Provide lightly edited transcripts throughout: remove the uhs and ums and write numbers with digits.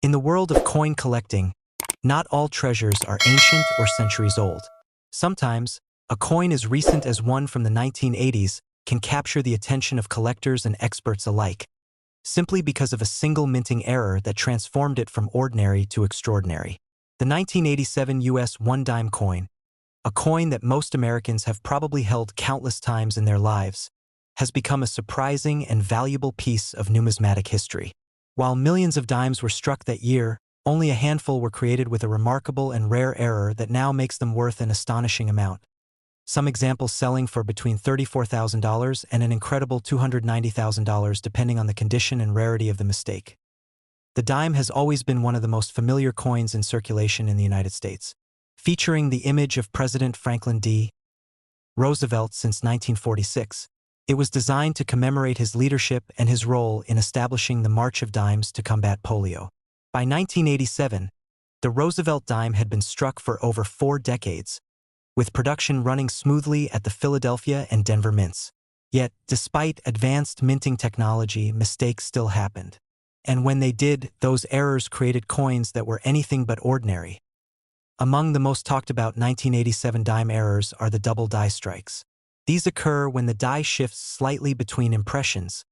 In the world of coin collecting, not all treasures are ancient or centuries old. Sometimes, a coin as recent as one from the 1980s can capture the attention of collectors and experts alike, simply because of a single minting error that transformed it from ordinary to extraordinary. The 1987 US 1 dime coin, a coin that most Americans have probably held countless times in their lives, has become a surprising and valuable piece of numismatic history. While millions of dimes were struck that year, only a handful were created with a remarkable and rare error that now makes them worth an astonishing amount. Some examples selling for between $34,000 and an incredible $290,000 depending on the condition and rarity of the mistake. The dime has always been one of the most familiar coins in circulation in the United States, featuring the image of President Franklin D. Roosevelt since 1946. It was designed to commemorate his leadership and his role in establishing the March of Dimes to combat polio. By 1987, the Roosevelt dime had been struck for over 4 decades, with production running smoothly at the Philadelphia and Denver mints. Yet, despite advanced minting technology, mistakes still happened. And when they did, those errors created coins that were anything but ordinary. Among the most talked about 1987 dime errors are the double die strikes. These occur when the die shifts slightly between impressions,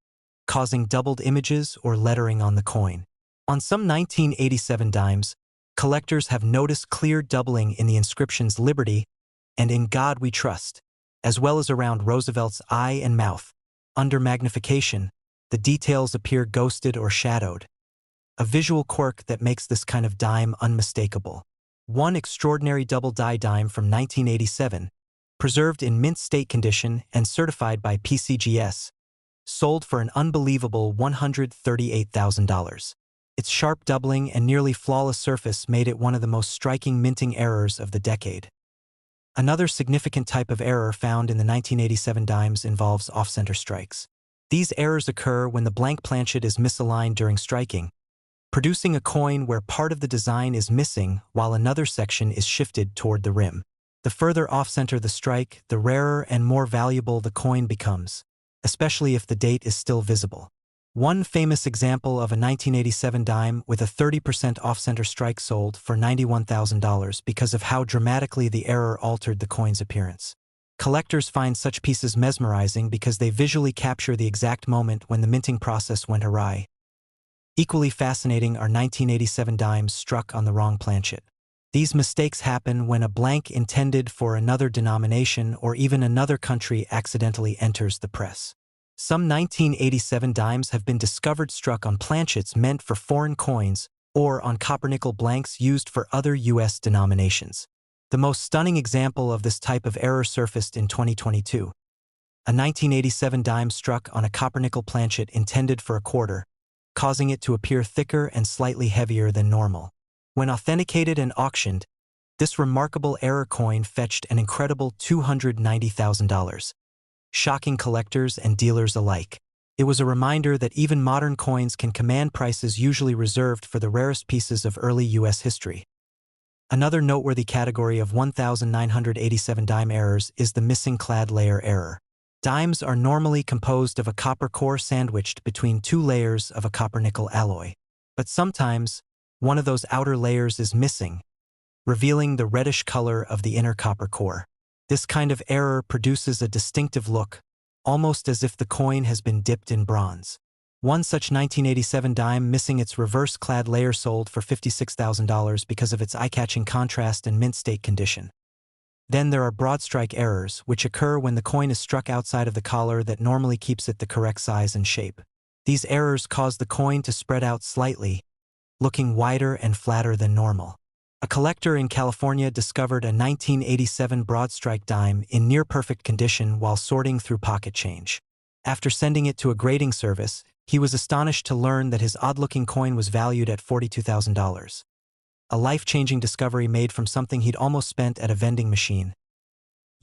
causing doubled images or lettering on the coin. On some 1987 dimes, collectors have noticed clear doubling in the inscriptions "Liberty" and "In God We Trust," as well as around Roosevelt's eye and mouth. Under magnification, the details appear ghosted or shadowed, a visual quirk that makes this kind of dime unmistakable. One extraordinary double die dime from 1987, preserved in mint state condition and certified by PCGS, sold for an unbelievable $138,000. Its sharp doubling and nearly flawless surface made it one of the most striking minting errors of the decade. Another significant type of error found in the 1987 dimes involves off-center strikes. These errors occur when the blank planchet is misaligned during striking, producing a coin where part of the design is missing while another section is shifted toward the rim. The further off-center the strike, the rarer and more valuable the coin becomes, especially if the date is still visible. One famous example of a 1987 dime with a 30% off-center strike sold for $91,000 because of how dramatically the error altered the coin's appearance. Collectors find such pieces mesmerizing because they visually capture the exact moment when the minting process went awry. Equally fascinating are 1987 dimes struck on the wrong planchet. These mistakes happen when a blank intended for another denomination or even another country accidentally enters the press. Some 1987 dimes have been discovered struck on planchets meant for foreign coins or on copper-nickel blanks used for other U.S. denominations. The most stunning example of this type of error surfaced in 2022. A 1987 dime struck on a copper-nickel planchet intended for a quarter, causing it to appear thicker and slightly heavier than normal. When authenticated and auctioned, this remarkable error coin fetched an incredible $290,000, shocking collectors and dealers alike. It was a reminder that even modern coins can command prices usually reserved for the rarest pieces of early U.S. history. Another noteworthy category of 1987 dime errors is the missing clad layer error. Dimes are normally composed of a copper core sandwiched between 2 layers of a copper-nickel alloy. But sometimes, one of those outer layers is missing, revealing the reddish color of the inner copper core. This kind of error produces a distinctive look, almost as if the coin has been dipped in bronze. One such 1987 dime missing its reverse-clad layer sold for $56,000 because of its eye-catching contrast and mint state condition. Then there are broad strike errors, which occur when the coin is struck outside of the collar that normally keeps it the correct size and shape. These errors cause the coin to spread out slightly, looking wider and flatter than normal. A collector in California discovered a 1987 broad strike dime in near-perfect condition while sorting through pocket change. After sending it to a grading service, he was astonished to learn that his odd-looking coin was valued at $42,000. A life-changing discovery made from something he'd almost spent at a vending machine.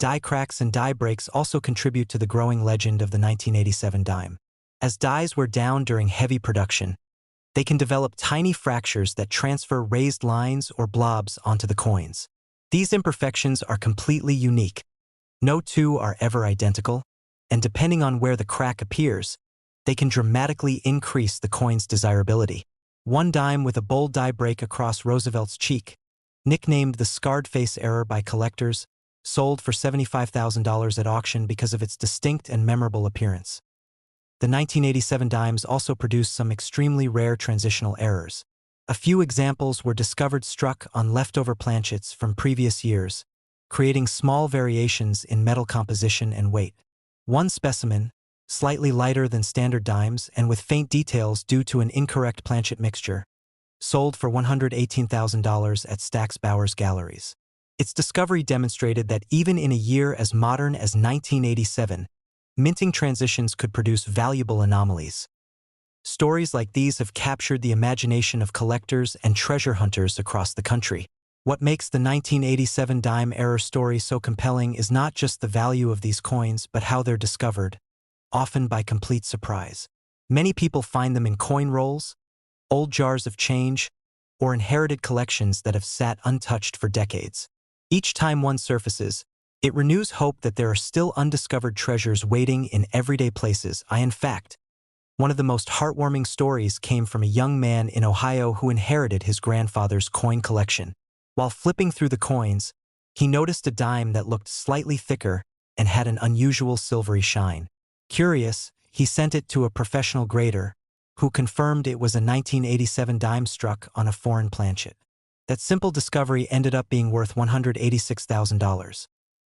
Die cracks and die breaks also contribute to the growing legend of the 1987 dime. As dies wear down during heavy production, they can develop tiny fractures that transfer raised lines or blobs onto the coins. These imperfections are completely unique. No two are ever identical, and depending on where the crack appears, they can dramatically increase the coin's desirability. One dime with a bold die break across Roosevelt's cheek, nicknamed the scarred face error by collectors, sold for $75,000 at auction because of its distinct and memorable appearance. The 1987 dimes also produced some extremely rare transitional errors. A few examples were discovered struck on leftover planchets from previous years, creating small variations in metal composition and weight. One specimen, slightly lighter than standard dimes and with faint details due to an incorrect planchet mixture, sold for $118,000 at Stack's Bowers Galleries. Its discovery demonstrated that even in a year as modern as 1987, minting transitions could produce valuable anomalies. Stories like these have captured the imagination of collectors and treasure hunters across the country. What makes the 1987 dime error story so compelling is not just the value of these coins but how they're discovered, often by complete surprise. Many people find them in coin rolls, old jars of change, or inherited collections that have sat untouched for decades. Each time one surfaces, it renews hope that there are still undiscovered treasures waiting in everyday places. In fact, one of the most heartwarming stories came from a young man in Ohio who inherited his grandfather's coin collection. While flipping through the coins, he noticed a dime that looked slightly thicker and had an unusual silvery shine. Curious, he sent it to a professional grader, who confirmed it was a 1987 dime struck on a foreign planchet. That simple discovery ended up being worth $186,000,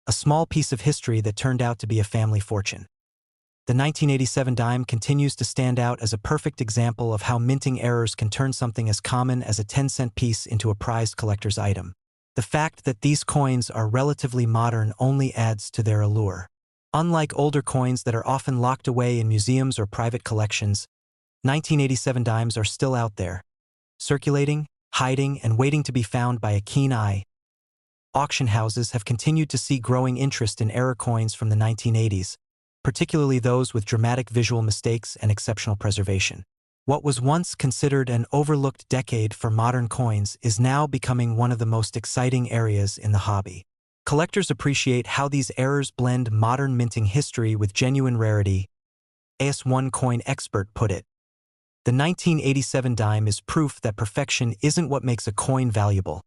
a small piece of history that turned out to be a family fortune. The 1987 dime continues to stand out as a perfect example of how minting errors can turn something as common as a 10-cent piece into a prized collector's item. The fact that these coins are relatively modern only adds to their allure. Unlike older coins that are often locked away in museums or private collections, 1987 dimes are still out there, circulating, hiding, and waiting to be found by a keen eye. Auction houses have continued to see growing interest in error coins from the 1980s, particularly those with dramatic visual mistakes and exceptional preservation. What was once considered an overlooked decade for modern coins is now becoming one of the most exciting areas in the hobby. Collectors appreciate how these errors blend modern minting history with genuine rarity. As one coin expert put it, the 1987 dime is proof that perfection isn't what makes a coin valuable.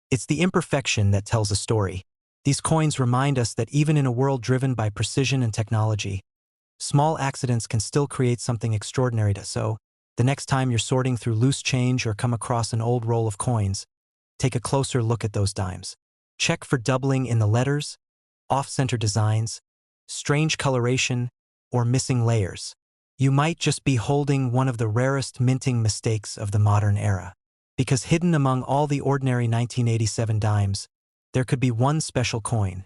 It's the imperfection that tells a story. These coins remind us that even in a world driven by precision and technology, small accidents can still create something extraordinary. So, the next time you're sorting through loose change or come across an old roll of coins, take a closer look at those dimes. Check for doubling in the letters, off-center designs, strange coloration, or missing layers. You might just be holding one of the rarest minting mistakes of the modern era. Because hidden among all the ordinary 1987 dimes, there could be one special coin,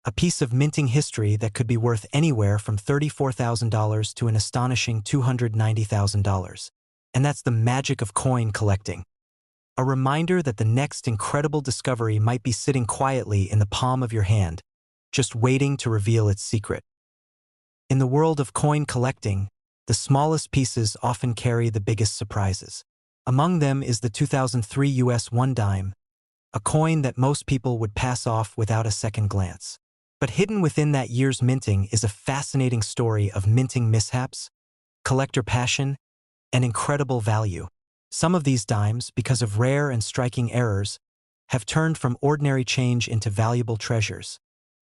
a piece of minting history that could be worth anywhere from $34,000 to an astonishing $290,000. And that's the magic of coin collecting. A reminder that the next incredible discovery might be sitting quietly in the palm of your hand, just waiting to reveal its secret. In the world of coin collecting, the smallest pieces often carry the biggest surprises. Among them is the 2003 US 1 dime, a coin that most people would pass off without a second glance. But hidden within that year's minting is a fascinating story of minting mishaps, collector passion, and incredible value. Some of these dimes, because of rare and striking errors, have turned from ordinary change into valuable treasures,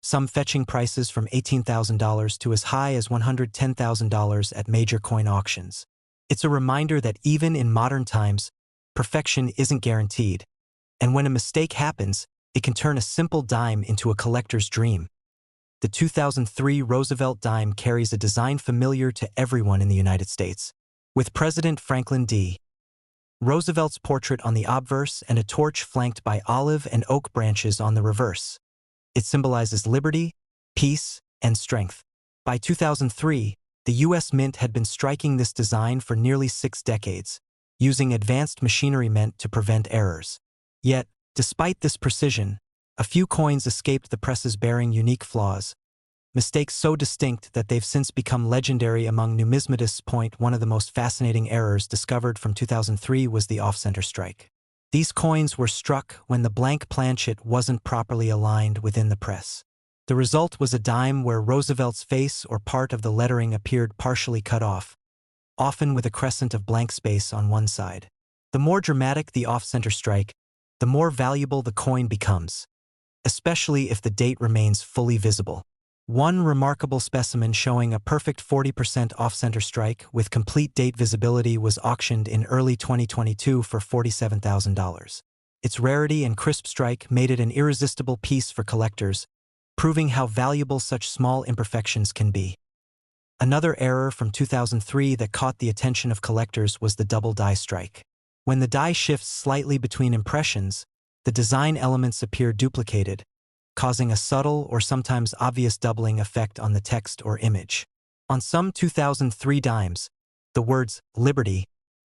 some fetching prices from $18,000 to as high as $110,000 at major coin auctions. It's a reminder that even in modern times, perfection isn't guaranteed, and when a mistake happens, it can turn a simple dime into a collector's dream. The 2003 Roosevelt dime carries a design familiar to everyone in the United States, with President Franklin D. Roosevelt's portrait on the obverse and a torch flanked by olive and oak branches on the reverse. It symbolizes liberty, peace, and strength. By 2003, the U.S. Mint had been striking this design for nearly 6 decades, using advanced machinery meant to prevent errors. Yet, despite this precision, a few coins escaped the presses bearing unique flaws, mistakes so distinct that they've since become legendary among numismatists. One of the most fascinating errors discovered from 2003 was the off-center strike. These coins were struck when the blank planchet wasn't properly aligned within the press. The result was a dime where Roosevelt's face or part of the lettering appeared partially cut off, often with a crescent of blank space on one side. The more dramatic the off-center strike, the more valuable the coin becomes, especially if the date remains fully visible. One remarkable specimen showing a perfect 40% off-center strike with complete date visibility was auctioned in early 2022 for $47,000. Its rarity and crisp strike made it an irresistible piece for collectors, proving how valuable such small imperfections can be. Another error from 2003 that caught the attention of collectors was the double die strike. When the die shifts slightly between impressions, the design elements appear duplicated, causing a subtle or sometimes obvious doubling effect on the text or image. On some 2003 dimes, the words "Liberty"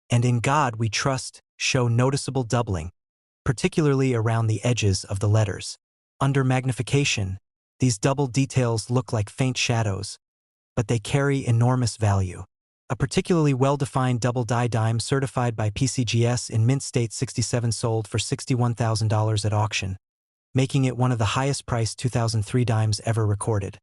and "In God We Trust" show noticeable doubling, particularly around the edges of the letters. Under magnification, these double details look like faint shadows, but they carry enormous value. A particularly well-defined double die dime certified by PCGS in Mint State 67 sold for $61,000 at auction, making it one of the highest-priced 2003 dimes ever recorded.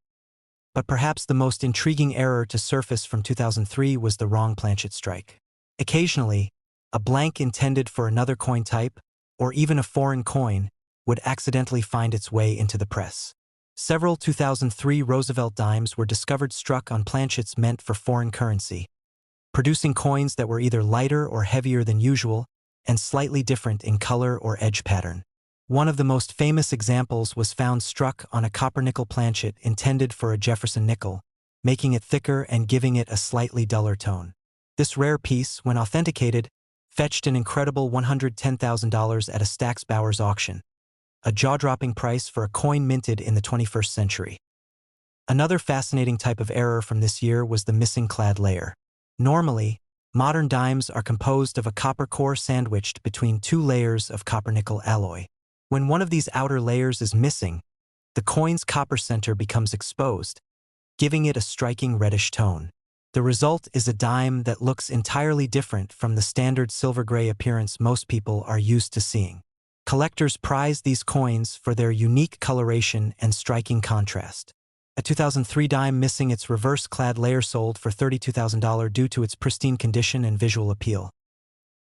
But perhaps the most intriguing error to surface from 2003 was the wrong planchet strike. Occasionally, a blank intended for another coin type, or even a foreign coin, would accidentally find its way into the press. Several 2003 Roosevelt dimes were discovered struck on planchets meant for foreign currency, producing coins that were either lighter or heavier than usual and slightly different in color or edge pattern. One of the most famous examples was found struck on a copper-nickel planchet intended for a Jefferson nickel, making it thicker and giving it a slightly duller tone. This rare piece, when authenticated, fetched an incredible $110,000 at a Stack's Bowers auction, a jaw-dropping price for a coin minted in the 21st century. Another fascinating type of error from this year was the missing clad layer. Normally, modern dimes are composed of a copper core sandwiched between two layers of copper-nickel alloy. When one of these outer layers is missing, the coin's copper center becomes exposed, giving it a striking reddish tone. The result is a dime that looks entirely different from the standard silver-gray appearance most people are used to seeing. Collectors prize these coins for their unique coloration and striking contrast. A 2003 dime missing its reverse-clad layer sold for $32,000 due to its pristine condition and visual appeal.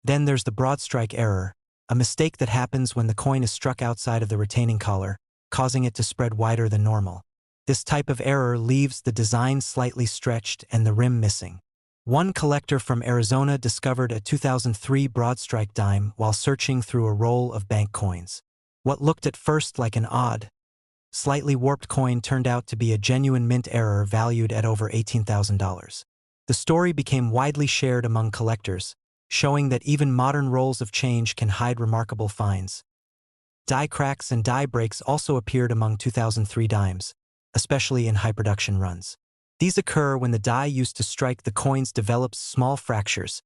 Then there's the broad strike error, a mistake that happens when the coin is struck outside of the retaining collar, causing it to spread wider than normal. This type of error leaves the design slightly stretched and the rim missing. One collector from Arizona discovered a 2003 broad strike dime while searching through a roll of bank coins. What looked at first like an odd, slightly warped coin turned out to be a genuine mint error valued at over $18,000. The story became widely shared among collectors, showing that even modern rolls of change can hide remarkable finds. Die cracks and die breaks also appeared among 2003 dimes, especially in high-production runs. These occur when the die used to strike the coins develops small fractures,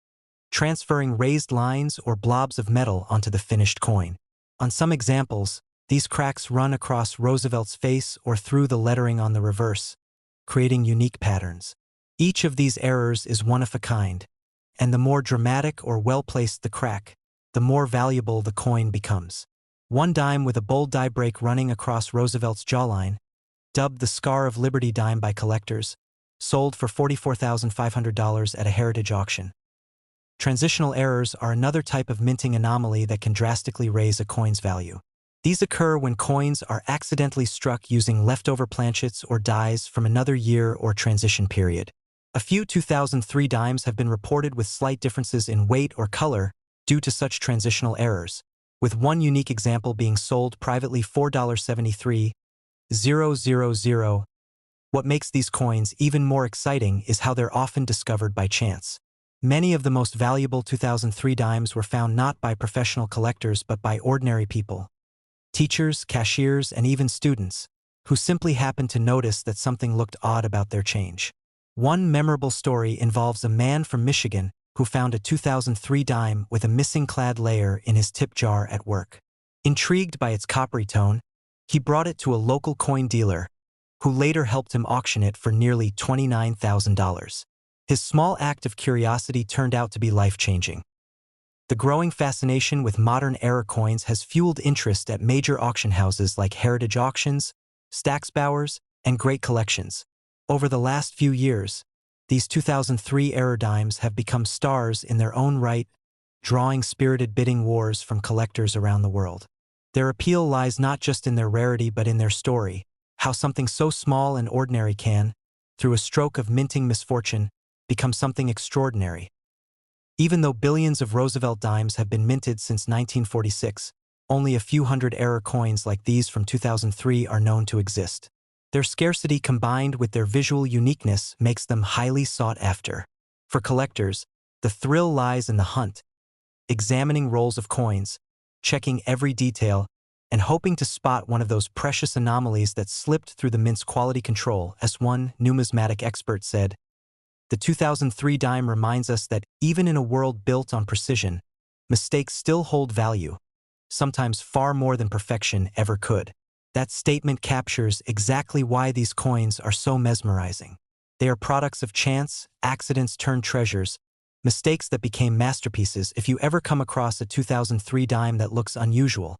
transferring raised lines or blobs of metal onto the finished coin. On some examples, these cracks run across Roosevelt's face or through the lettering on the reverse, creating unique patterns. Each of these errors is one of a kind, and the more dramatic or well-placed the crack, the more valuable the coin becomes. One dime with a bold die break running across Roosevelt's jawline, dubbed the Scar of Liberty dime by collectors, sold for $44,500 at a heritage auction. Transitional errors are another type of minting anomaly that can drastically raise a coin's value. These occur when coins are accidentally struck using leftover planchets or dies from another year or transition period. A few 2003 dimes have been reported with slight differences in weight or color due to such transitional errors, with one unique example being sold privately for $73,000. What makes these coins even more exciting is how they're often discovered by chance. Many of the most valuable 2003 dimes were found not by professional collectors but by ordinary people. Teachers, cashiers, and even students, who simply happened to notice that something looked odd about their change. One memorable story involves a man from Michigan who found a 2003 dime with a missing clad layer in his tip jar at work. Intrigued by its coppery tone, he brought it to a local coin dealer, who later helped him auction it for nearly $29,000. His small act of curiosity turned out to be life-changing. The growing fascination with modern era coins has fueled interest at major auction houses like Heritage Auctions, Stack's Bowers, and Great Collections. Over the last few years, these 2003 era dimes have become stars in their own right, drawing spirited bidding wars from collectors around the world. Their appeal lies not just in their rarity but in their story, how something so small and ordinary can, through a stroke of minting misfortune, become something extraordinary. Even though billions of Roosevelt dimes have been minted since 1946, only a few hundred error coins like these from 2003 are known to exist. Their scarcity combined with their visual uniqueness makes them highly sought after. For collectors, the thrill lies in the hunt, examining rolls of coins, checking every detail, and hoping to spot one of those precious anomalies that slipped through the mint's quality control. As one numismatic expert said, the 2003 dime reminds us that even in a world built on precision, mistakes still hold value, sometimes far more than perfection ever could. That statement captures exactly why these coins are so mesmerizing. They are products of chance, accidents turned treasures, mistakes that became masterpieces. If you ever come across a 2003 dime that looks unusual,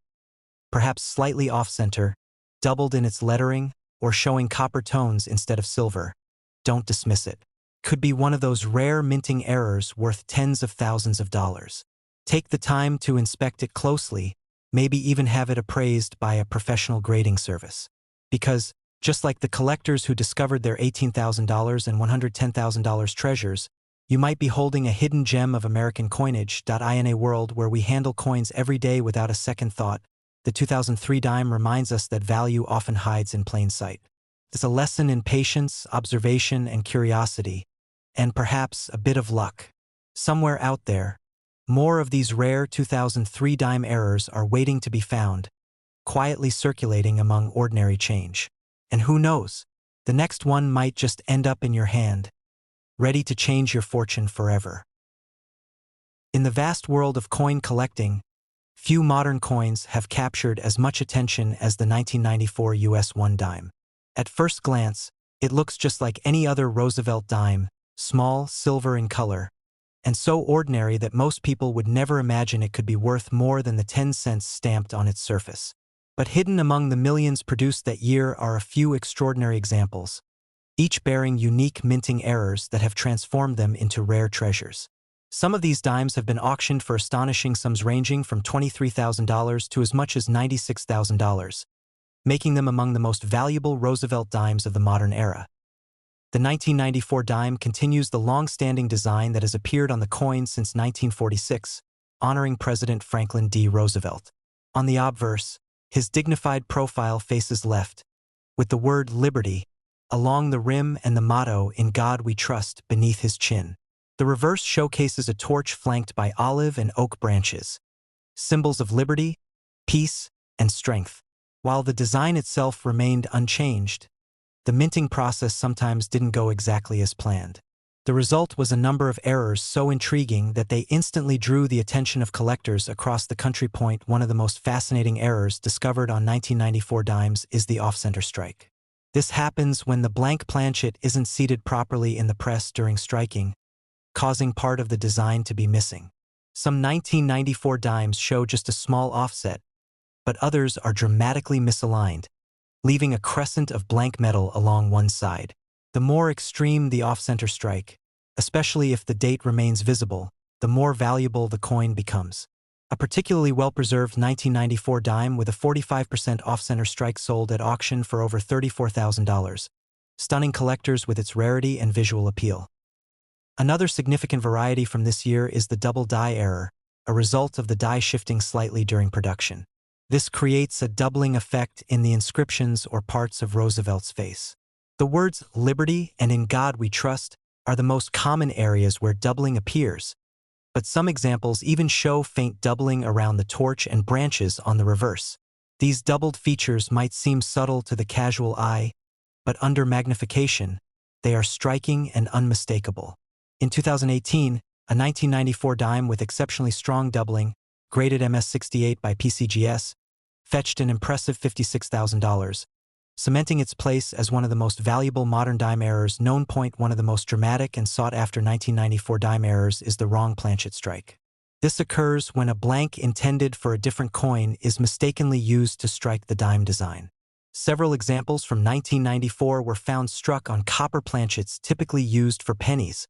perhaps slightly off-center, doubled in its lettering, or showing copper tones instead of silver, don't dismiss it. Could be one of those rare minting errors worth tens of thousands of dollars. Take the time to inspect it closely, maybe even have it appraised by a professional grading service. Because, just like the collectors who discovered their $18,000 and $110,000 treasures, you might be holding a hidden gem of American coinage. In a world where we handle coins every day without a second thought, the 2003 dime reminds us that value often hides in plain sight. It's a lesson in patience, observation, and curiosity, and perhaps a bit of luck. Somewhere out there, more of these rare 2003 dime errors are waiting to be found, quietly circulating among ordinary change. And who knows, the next one might just end up in your hand, ready to change your fortune forever. In the vast world of coin collecting, few modern coins have captured as much attention as the 1994 US 1 dime. At first glance, it looks just like any other Roosevelt dime, small, silver in color, and so ordinary that most people would never imagine it could be worth more than the 10 cents stamped on its surface. But hidden among the millions produced that year are a few extraordinary examples, each bearing unique minting errors that have transformed them into rare treasures. Some of these dimes have been auctioned for astonishing sums ranging from $23,000 to as much as $96,000, making them among the most valuable Roosevelt dimes of the modern era. The 1994 dime continues the long-standing design that has appeared on the coin since 1946, honoring President Franklin D. Roosevelt. On the obverse, his dignified profile faces left, with the word Liberty along the rim and the motto "In God We Trust" beneath his chin. The reverse showcases a torch flanked by olive and oak branches, symbols of liberty, peace, and strength. While the design itself remained unchanged, the minting process sometimes didn't go exactly as planned. The result was a number of errors so intriguing that they instantly drew the attention of collectors across the country. One of the most fascinating errors discovered on 1994 dimes is the off-center strike. This happens when the blank planchet isn't seated properly in the press during striking, causing part of the design to be missing. Some 1994 dimes show just a small offset, but others are dramatically misaligned, leaving a crescent of blank metal along one side. The more extreme the off-center strike, especially if the date remains visible, the more valuable the coin becomes. A particularly well-preserved 1994 dime with a 45% off-center strike sold at auction for over $34,000, stunning collectors with its rarity and visual appeal. Another significant variety from this year is the double die error, a result of the die shifting slightly during production. This creates a doubling effect in the inscriptions or parts of Roosevelt's face. The words "Liberty" and "In God We Trust" are the most common areas where doubling appears, but some examples even show faint doubling around the torch and branches on the reverse. These doubled features might seem subtle to the casual eye, but under magnification, they are striking and unmistakable. In 2018, a 1994 dime with exceptionally strong doubling, graded MS68 by PCGS, fetched an impressive $56,000, cementing its place as one of the most valuable modern dime errors known. One of the most dramatic and sought-after 1994 dime errors is the wrong planchet strike. This occurs when a blank intended for a different coin is mistakenly used to strike the dime design. Several examples from 1994 were found struck on copper planchets typically used for pennies,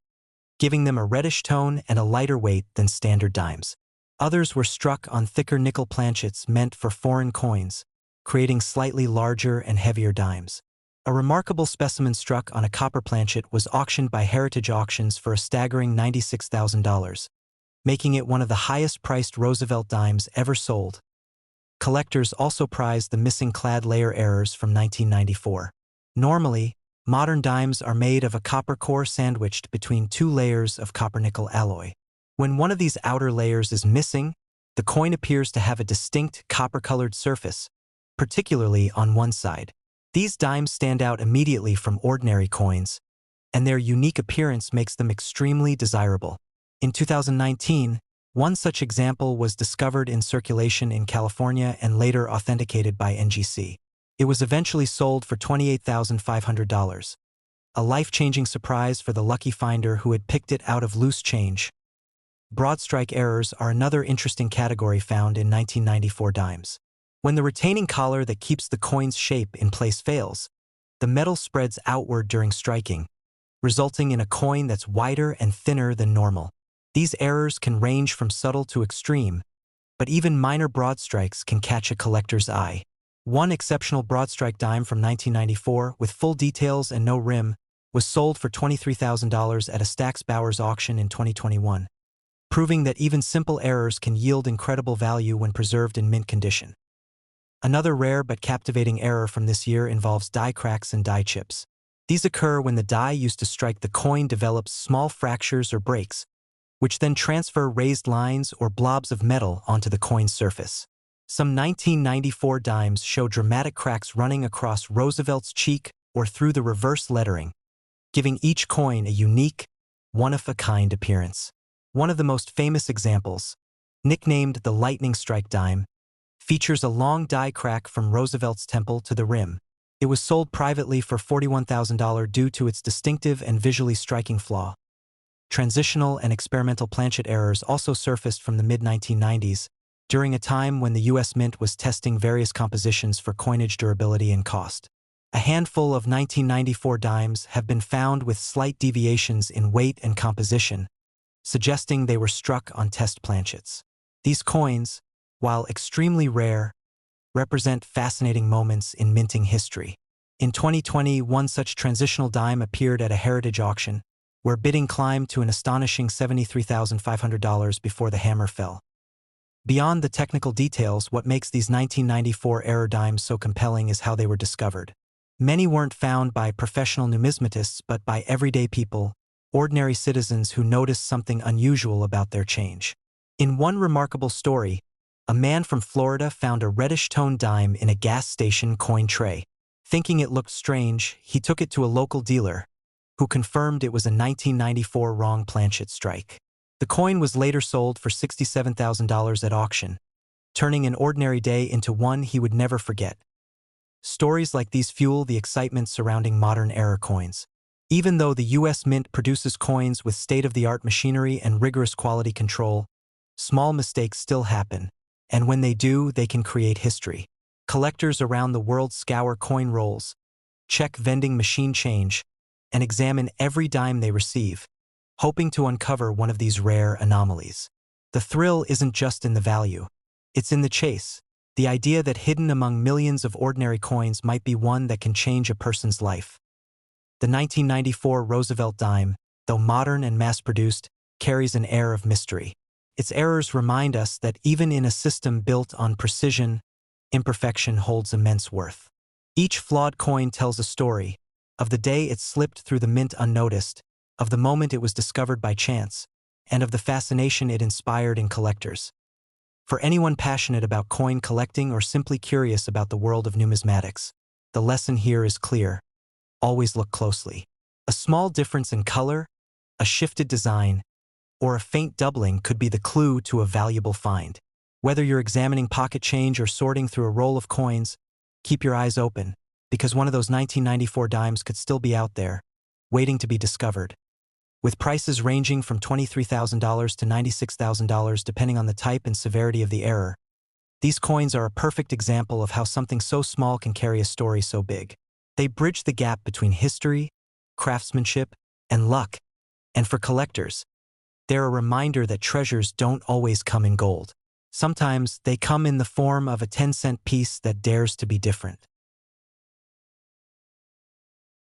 giving them a reddish tone and a lighter weight than standard dimes. Others were struck on thicker nickel planchets meant for foreign coins, creating slightly larger and heavier dimes. A remarkable specimen struck on a copper planchet was auctioned by Heritage Auctions for a staggering $96,000, making it one of the highest-priced Roosevelt dimes ever sold. Collectors also prize the missing clad layer errors from 1994. Normally, modern dimes are made of a copper core sandwiched between two layers of copper-nickel alloy. When one of these outer layers is missing, the coin appears to have a distinct copper-colored surface, particularly on one side. These dimes stand out immediately from ordinary coins, and their unique appearance makes them extremely desirable. In 2019, one such example was discovered in circulation in California and later authenticated by NGC. It was eventually sold for $28,500. A life-changing surprise for the lucky finder who had picked it out of loose change. Broadstrike errors are another interesting category found in 1994 dimes. When the retaining collar that keeps the coin's shape in place fails, the metal spreads outward during striking, resulting in a coin that's wider and thinner than normal. These errors can range from subtle to extreme, but even minor broadstrikes can catch a collector's eye. One exceptional broadstrike dime from 1994, with full details and no rim, was sold for $23,000 at a Stax Bowers auction in 2021, proving that even simple errors can yield incredible value when preserved in mint condition. Another rare but captivating error from this year involves die cracks and die chips. These occur when the die used to strike the coin develops small fractures or breaks, which then transfer raised lines or blobs of metal onto the coin's surface. Some 1994 dimes show dramatic cracks running across Roosevelt's cheek or through the reverse lettering, giving each coin a unique, one-of-a-kind appearance. One of the most famous examples, nicknamed the Lightning Strike dime, features a long die crack from Roosevelt's temple to the rim. It was sold privately for $41,000 due to its distinctive and visually striking flaw. Transitional and experimental planchet errors also surfaced from the mid-1990s, during a time when the U.S. Mint was testing various compositions for coinage durability and cost. A handful of 1994 dimes have been found with slight deviations in weight and composition, suggesting they were struck on test planchets. These coins, while extremely rare, represent fascinating moments in minting history. In 2020, one such transitional dime appeared at a Heritage auction, where bidding climbed to an astonishing $73,500 before the hammer fell. Beyond the technical details, what makes these 1994 error dimes so compelling is how they were discovered. Many weren't found by professional numismatists but by everyday people, ordinary citizens who noticed something unusual about their change. In one remarkable story, a man from Florida found a reddish-toned dime in a gas station coin tray. Thinking it looked strange, he took it to a local dealer, who confirmed it was a 1994 wrong planchet strike. The coin was later sold for $67,000 at auction, turning an ordinary day into one he would never forget. Stories like these fuel the excitement surrounding modern error coins. Even though the U.S. Mint produces coins with state-of-the-art machinery and rigorous quality control, small mistakes still happen, and when they do, they can create history. Collectors around the world scour coin rolls, check vending machine change, and examine every dime they receive, hoping to uncover one of these rare anomalies. The thrill isn't just in the value, it's in the chase, the idea that hidden among millions of ordinary coins might be one that can change a person's life. The 1994 Roosevelt dime, though modern and mass-produced, carries an air of mystery. Its errors remind us that even in a system built on precision, imperfection holds immense worth. Each flawed coin tells a story, of the day it slipped through the mint unnoticed, of the moment it was discovered by chance, and of the fascination it inspired in collectors. For anyone passionate about coin collecting or simply curious about the world of numismatics, the lesson here is clear. Always look closely. A small difference in color, a shifted design, or a faint doubling could be the clue to a valuable find. Whether you're examining pocket change or sorting through a roll of coins, keep your eyes open, because one of those 1994 dimes could still be out there, waiting to be discovered. With prices ranging from $23,000 to $96,000 depending on the type and severity of the error, these coins are a perfect example of how something so small can carry a story so big. They bridge the gap between history, craftsmanship, and luck, and for collectors, They're a reminder that treasures don't always come in gold. Sometimes they come in the form of a 10-cent piece that dares to be different.